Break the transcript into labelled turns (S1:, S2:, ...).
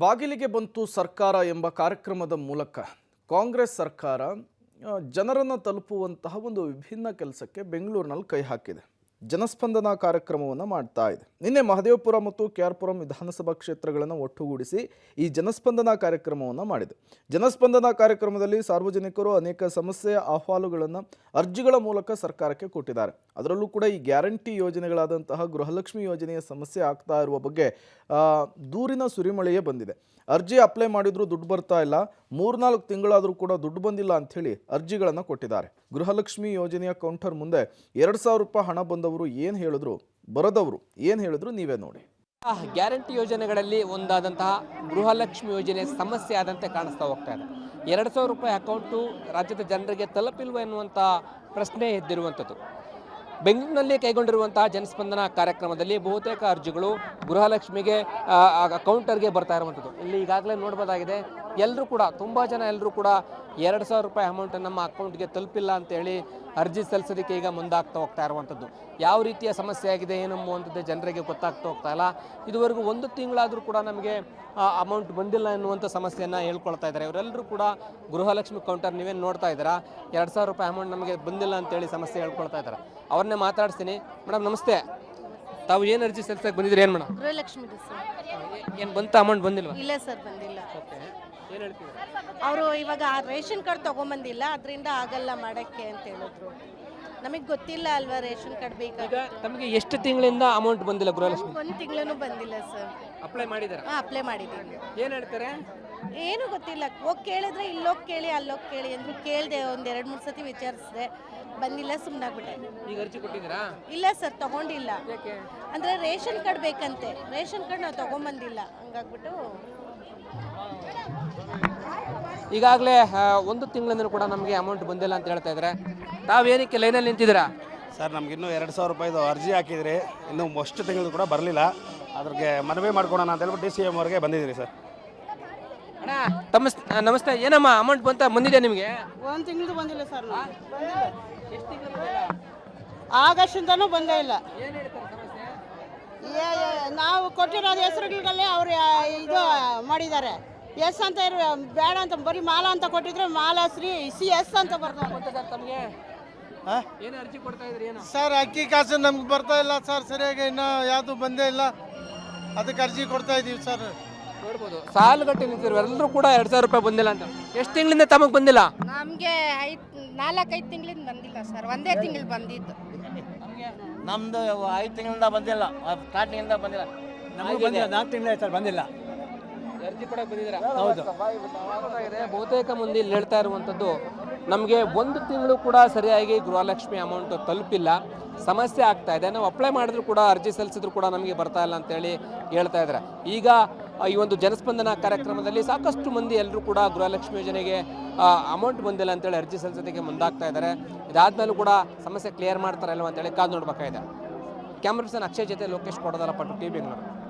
S1: ಬಾಗಿಲಿಗೆ ಬಂತು ಸರ್ಕಾರ ಎಂಬ ಕಾರ್ಯಕ್ರಮದ ಮೂಲಕ ಕಾಂಗ್ರೆಸ್ ಸರ್ಕಾರ ಜನರನ್ನು ತಲುಪುವಂತಹ ಒಂದು ವಿಭಿನ್ನ ಕೆಲಸಕ್ಕೆ ಬೆಂಗಳೂರಿನಲ್ಲಿ ಕೈ ಹಾಕಿದೆ. ಜನಸ್ಪಂದನ ಕಾರ್ಯಕ್ರಮವನ್ನು ಮಾಡ್ತಾ ಇದೆ. ನಿನ್ನೆ ಮಹದೇವಪುರ ಮತ್ತು ಕೆಆರ್ಪುರಂ ವಿಧಾನಸಭಾ ಕ್ಷೇತ್ರಗಳನ್ನು ಒಟ್ಟುಗೂಡಿಸಿ ಈ ಜನಸ್ಪಂದನ ಕಾರ್ಯಕ್ರಮವನ್ನು ಮಾಡಿದೆ. ಜನಸ್ಪಂದನ ಕಾರ್ಯಕ್ರಮದಲ್ಲಿ ಸಾರ್ವಜನಿಕರು ಅನೇಕ ಸಮಸ್ಯೆ ಅಹವಾಲುಗಳನ್ನು ಅರ್ಜಿಗಳ ಮೂಲಕ ಸರ್ಕಾರಕ್ಕೆ ಕೊಟ್ಟಿದ್ದಾರೆ. ಅದರಲ್ಲೂ ಕೂಡ ಈ ಗ್ಯಾರಂಟಿ ಯೋಜನೆಗಳಾದಂತಹ ಗೃಹಲಕ್ಷ್ಮಿ ಯೋಜನೆಯ ಸಮಸ್ಯೆ ಆಗ್ತಾ ಇರುವ ಬಗ್ಗೆ ದೂರಿನ ಸುರಿಮಳೆಯೇ ಬಂದಿದೆ. ಅರ್ಜಿ ಅಪ್ಲೈ ಮಾಡಿದ್ರು ದುಡ್ಡು ಬರ್ತಾ ಇಲ್ಲ, 3-4 ತಿಂಗಳಾದರೂ ಕೂಡ ದುಡ್ಡು ಬಂದಿಲ್ಲ ಅಂಥೇಳಿ ಅರ್ಜಿಗಳನ್ನು ಕೊಟ್ಟಿದ್ದಾರೆ. ಗೃಹಲಕ್ಷ್ಮಿ ಯೋಜನೆಯ ಕೌಂಟರ್ ಮುಂದೆ 2,000 ರೂಪಾಯಿ ಹಣ ಬಂದವರು ಏನು ಹೇಳಿದ್ರು, ಬರದವರು ಏನು ಹೇಳಿದ್ರು ನೀವೇ ನೋಡಿ.
S2: ಗ್ಯಾರಂಟಿ ಯೋಜನೆಗಳಲ್ಲಿ ಒಂದಾದಂತಹ ಗೃಹಲಕ್ಷ್ಮಿ ಯೋಜನೆ ಸಮಸ್ಯೆ ಆದಂತೆ ಕಾಣಿಸ್ತಾ ಹೋಗ್ತಾ ಇದೆ. 2,000 ರೂಪಾಯಿ ಅಕೌಂಟು ರಾಜ್ಯದ ಜನರಿಗೆ ತಲುಪಿಲ್ವ ಎನ್ನುವಂಥ ಪ್ರಶ್ನೆ ಎದ್ದಿರುವಂಥದ್ದು. ಬೆಂಗಳೂರಿನಲ್ಲಿ ಕೈಗೊಂಡಿರುವಂತಹ ಜನಸ್ಪಂದನ ಕಾರ್ಯಕ್ರಮದಲ್ಲಿ ಬಹುತೇಕ ಅರ್ಜಿಗಳು ಗೃಹಲಕ್ಷ್ಮಿಗೆ ಕೌಂಟರ್ಗೆ ಬರ್ತಾ ಇರುವಂಥದ್ದು. ಇಲ್ಲಿ ಈಗಾಗಲೇ ನೋಡ್ಬೋದಾಗಿದೆ, ಎಲ್ಲರೂ ಕೂಡ ತುಂಬ ಜನ ಎಲ್ಲರೂ ಕೂಡ 2,000 ರೂಪಾಯಿ ಅಮೌಂಟ್ ನಮ್ಮ ಅಕೌಂಟ್ಗೆ ತಲುಪಿಲ್ಲ ಅಂತೇಳಿ ಅರ್ಜಿ ಸಲ್ಲಿಸೋದಕ್ಕೆ ಈಗ ಮುಂದಾಗ್ತಾ ಹೋಗ್ತಾ ಇರುವಂಥದ್ದು. ಯಾವ ರೀತಿಯ ಸಮಸ್ಯೆ ಆಗಿದೆ ಏನಂಬುವಂಥದ್ದು ಜನರಿಗೆ ಗೊತ್ತಾಗ್ತಾ ಹೋಗ್ತಾ ಇಲ್ಲ. ಇದುವರೆಗೂ 1 ತಿಂಗಳಾದರೂ ಕೂಡ ನಮಗೆ ಅಮೌಂಟ್ ಬಂದಿಲ್ಲ ಎನ್ನುವಂಥ ಸಮಸ್ಯೆಯನ್ನು ಹೇಳ್ಕೊಳ್ತಾ ಇದ್ದಾರೆ. ಇವರೆಲ್ಲರೂ ಕೂಡ ಗೃಹಲಕ್ಷ್ಮಿ ಕೌಂಟರ್ ನೀವೇನು ನೋಡ್ತಾ ಇದ್ದೀರಾ, 2,000 ರೂಪಾಯಿ ಅಮೌಂಟ್ ನಮಗೆ ಬಂದಿಲ್ಲ ಅಂತೇಳಿ ಸಮಸ್ಯೆ ಹೇಳ್ಕೊಳ್ತಾ ಇದ್ದಾರೆ. ಅವ್ರನ್ನೇ ಮಾತಾಡ್ತೀನಿ. ಮೇಡಮ್ ನಮಸ್ತೆ, ತಾವು ಏನು ಅರ್ಜಿ ಸಲ್ಲಿಸಕ್ಕೆ ಬಂದಿದ್ರಿ? ಏನು ಮೇಡಮ್?
S3: ಗೃಹಲಕ್ಷ್ಮಿ
S2: ಏನು ಬಂತ ಅಮೌಂಟ್ ಬಂದಿಲ್ವಾ?
S3: ಇಲ್ಲ ಸರ್, ಬಂದಿಲ್ಲ.
S2: ಏನು ಹೇಳ್ತೀವಿ?
S3: ಅವರು ಇವಾಗ ರೇಷನ್ ಕಾರ್ಡ್ ತಗೊಂಬಂದಿಲ್ಲ, ಅದರಿಂದ ಆಗಲ್ಲ ಮಾಡಕ್ಕೆ ಅಂತ ಹೇಳಿದ್ರು. ನಮಗೆ ಗೊತ್ತಿಲ್ಲ ಅಲ್ವಾ ರೇಷನ್ ಕಾರ್ಡ್ ಬೇಕಾಗ.
S2: ತಮಗೆ ಎಷ್ಟು ತಿಂಗಳಿಂದ ಅಮೌಂಟ್ ಬಂದಿಲ್ಲ ಗೃಹಲಕ್ಷ್ಮಿ?
S3: 1 ತಿಂಗಳೂ ಬಂದಿಲ್ಲ ಸರ್.
S2: ಅಪ್ಲೈ ಮಾಡಿದಾರ?
S3: ಅಪ್ಲೈ ಮಾಡಿದ್ದೀನಿ.
S2: ಏನು ಹೇಳ್ತಾರೆ?
S3: ಏನು ಗೊತ್ತಿಲ್ಲ. ಹೋಗಿ ಕೇಳಿದ್ರೆ ಇಲ್ಲೋಗಿ ಕೇಳಿ ಅಲ್ಲೋಗಿ ಕೇಳಿ ಅಂದ್ರು. ಕೇಳಿದೆ, 1-2-3 ಸತಿ ವಿಚಾರಿಸಿದೆ, ಬಂದಿಲ್ಲ, ಸುಮ್ಮನಾಗ್ಬಿಟ್ಟೆ.
S2: ಈಗ ಅರ್ಜಿ ಕೊಟ್ಟಿದ್ದೀರಾ?
S3: ಇಲ್ಲ ಸರ್, ತಗೊಂಡಿಲ್ಲ. ಅಂದರೆ ರೇಷನ್ ಕಾರ್ಡ್ ಬೇಕಂತೆ, ರೇಷನ್ ಕಾರ್ಡ್ ನಾವು ತಗೊಂಬಂದಿಲ್ಲ, ಹಂಗಾಗ್ಬಿಟ್ಟು.
S2: ಈಗಾಗಲೇ 1 ತಿಂಗಳಿಂದ ಕೂಡ ನಮಗೆ ಅಮೌಂಟ್ ಬಂದಿಲ್ಲ ಅಂತ ಹೇಳ್ತಾ ಇದ್ದಾರೆ. ತಾವೇನಕ್ಕೆ ಲೈನಲ್ಲಿ ನಿಂತಿದ್ದೀರಾ?
S4: ಸರ್, ನಮಗಿನ್ನೂ 2,000 ರೂಪಾಯಿದು ಅರ್ಜಿ ಹಾಕಿದ್ರಿ, ಇನ್ನೂ ಅಷ್ಟು ತಿಂಗಳು ಕೂಡ ಬರಲಿಲ್ಲ. ಅದ್ರಿಗೆ ಮನವಿ ಮಾಡ್ಕೊಳೋಣ ಅಂತ ಹೇಳ್ಬಿಟ್ಟು DCM ಅವ್ರಿಗೆ ಬಂದಿದ್ದೀರಿ ಸರ್.
S2: ಅಣ್ಣ ನಮಸ್ತೆ, ಏನಮ್ಮ ಅಮೌಂಟ್ ಬಂದಿದೆ ನಿಮಗೆ?
S5: 1 ತಿಂಗಳು ಬಂದಿಲ್ಲ ಸರ್. ಆಗಸ್ಟಿಂದನೂ ಬಂದೇ ಇಲ್ಲ. ನಾವು ಕೊಟ್ಟಿರೋದು ಹೆಸರುಗಳಲ್ಲೇ ಅವ್ರು ಇದು ಮಾಡಿದ್ದಾರೆ. ಎಸ್ ಅಂತ ಬೇಡ ಅಂತ ಬರೀ ಮಾಲಾ ಅಂತ ಕೊಟ್ಟಿದ್ರೆ ಮಾಲಾಶ್ರೀ CS ಅಂತ ಬರ್ತಾರೆ.
S2: ತಮಗೆ ಏನು ಅರ್ಜಿ ಕೊಡ್ತಾ ಇದ್ರಿ? ಏನು
S6: ಸರ್, ಅಕ್ಕಿ ಕಾಸು ನಮ್ಗೆ ಬರ್ತಾ ಇಲ್ಲ ಸರ್, ಸರಿಯಾಗಿ ಇನ್ನೂ ಯಾವುದು ಬಂದೇ ಇಲ್ಲ, ಅದಕ್ಕೆ ಅರ್ಜಿ ಕೊಡ್ತಾ ಇದೀವಿ ಸರ್.
S2: ನೋಡ್ಬೋದು, ಸಾಲುಗಟ್ಟಿ ನಿಂತಿದ್ರು ಎಲ್ಲರೂ ಕೂಡ 2,000 ರೂಪಾಯಿ ಬಂದಿಲ್ಲ ಅಂತ. ಎಷ್ಟು ತಿಂಗಳಿಂದ ತಮಗೆ ಬಂದಿಲ್ಲ?
S3: ನಮಗೆ 4-5 ತಿಂಗಳಿಂದ ಬಂದಿಲ್ಲ ಸರ್, 1 ತಿಂಗಳು ಬಂದಿದ್ದು.
S7: ನಮ್ದು 5 ತಿಂಗಳಿಂದ ಬಂದಿಲ್ಲ, ಸ್ಟಾರ್ಟಿಂಗಿಂದ ಬಂದಿಲ್ಲ.
S6: ನಮಗೆ ಬಂದಿಲ್ಲ, 4 ತಿಂಗಳು ಸರ್, ಬಂದಿಲ್ಲ.
S2: ಅರ್ಜಿ ಕೊಡಕ್ಕೆ ಬಂದಿದ್ದೀರಾ?
S6: ಹೌದು.
S2: ಬಹುತೇಕ ಮಂದಿ ಇಲ್ಲಿ ಹೇಳ್ತಾ ಇರುವಂಥದ್ದು, ನಮಗೆ 1 ತಿಂಗಳು ಕೂಡ ಸರಿಯಾಗಿ ಗೃಹಲಕ್ಷ್ಮಿ ಅಮೌಂಟ್ ತಲುಪಿಲ್ಲ, ಸಮಸ್ಯೆ ಆಗ್ತಾ ಇದೆ. ನಾವು ಅಪ್ಲೈ ಮಾಡಿದ್ರು ಕೂಡ ಅರ್ಜಿ ಸಲ್ಲಿಸಿದ್ರು ಕೂಡ ನಮಗೆ ಬರ್ತಾ ಇಲ್ಲ ಅಂತೇಳಿ ಹೇಳ್ತಾ ಇದ್ದಾರೆ. ಈಗ ಈ ಒಂದು ಜನಸ್ಪಂದನ ಕಾರ್ಯಕ್ರಮದಲ್ಲಿ ಸಾಕಷ್ಟು ಮಂದಿ ಎಲ್ಲರೂ ಕೂಡ ಗೃಹಲಕ್ಷ್ಮಿ ಯೋಜನೆಗೆ ಅಮೌಂಟ್ ಬಂದಿಲ್ಲ ಅಂತೇಳಿ ಅರ್ಜಿ ಸಲ್ಲಿಸೋದಕ್ಕೆ ಮುಂದಾಗ್ತಾ ಇದ್ದಾರೆ. ಇದಾದ್ಮೇಲೂ ಕೂಡ ಸಮಸ್ಯೆ ಕ್ಲಿಯರ್ ಮಾಡ್ತಾರಲ್ವ ಅಂತೇಳಿ ಕಾದು ನೋಡ್ಬೇಕಾಗಿದೆ. ಕ್ಯಾಮ್ರಾ ಪರ್ಸನ್ ಅಕ್ಷಯ್ ಜೊತೆ ಲೋಕೇಶ್ ಕೊಡೋದಲ್ಲ ಪಟ್ಟು, TV ಬೆಂಗಳೂರು.